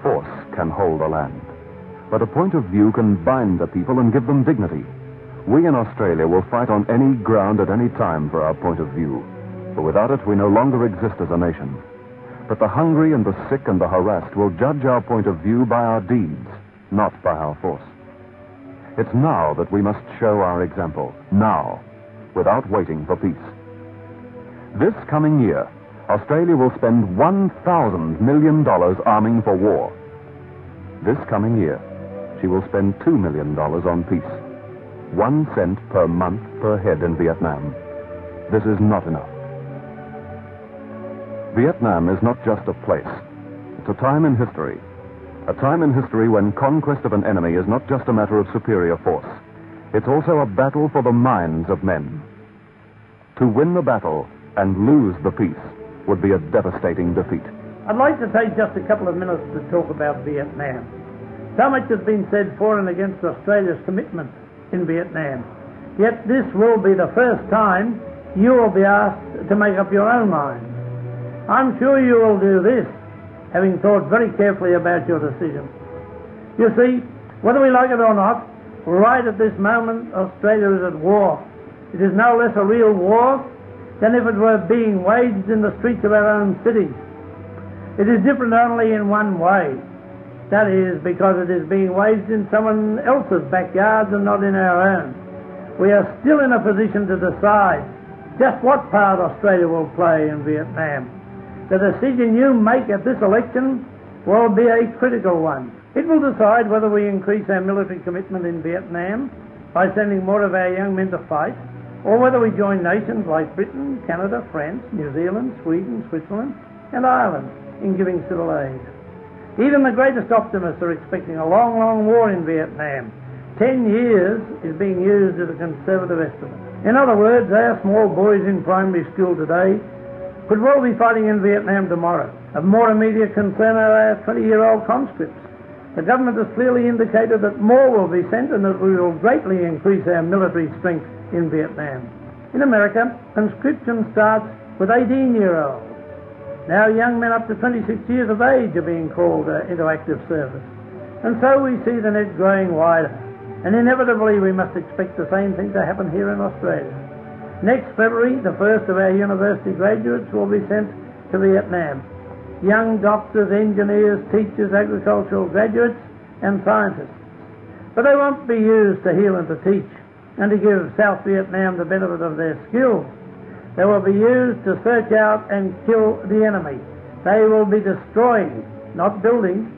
force can hold a land, but a point of view can bind a people and give them dignity. We in Australia will fight on any ground at any time for our point of view, for without it we no longer exist as a nation. But the hungry and the sick and the harassed will judge our point of view by our deeds, not by our force. It's now that we must show our example, now, without waiting for peace. This coming year, Australia will spend $1,000 million arming for war. This coming year, she will spend $2 million on peace. 1 cent per month per head in Vietnam. This is not enough. Vietnam is not just a place. It's a time in history. A time in history when conquest of an enemy is not just a matter of superior force. It's also a battle for the minds of men. To win the battle and lose the peace would be a devastating defeat. I'd like to take just a couple of minutes to talk about Vietnam. So much has been said for and against Australia's commitment in Vietnam. Yet this will be the first time you will be asked to make up your own mind. I'm sure you will do this, having thought very carefully about your decision. You see, whether we like it or not, right at this moment Australia is at war. It is no less a real war than if it were being waged in the streets of our own cities. It is different only in one way. That is because it is being waged in someone else's backyards and not in our own. We are still in a position to decide just what part Australia will play in Vietnam. The decision you make at this election will be a critical one. It will decide whether we increase our military commitment in Vietnam by sending more of our young men to fight, or whether we join nations like Britain, Canada, France, New Zealand, Sweden, Switzerland, and Ireland in giving civil aid. Even the greatest optimists are expecting a long, long war in Vietnam. 10 years is being used as a conservative estimate. In other words, our small boys in primary school today could well be fighting in Vietnam tomorrow. Of more immediate concern are our 20-year-old conscripts. The government has clearly indicated that more will be sent and that we will greatly increase our military strength in Vietnam. In America, conscription starts with 18-year-olds. Now young men up to 26 years of age are being called into active service. And so we see the net growing wider. And inevitably we must expect the same thing to happen here in Australia. Next February, the first of our university graduates will be sent to Vietnam. Young doctors, engineers, teachers, agricultural graduates, and scientists. But they won't be used to heal and to teach, and to give South Vietnam the benefit of their skills. They will be used to search out and kill the enemy. They will be destroying, not building.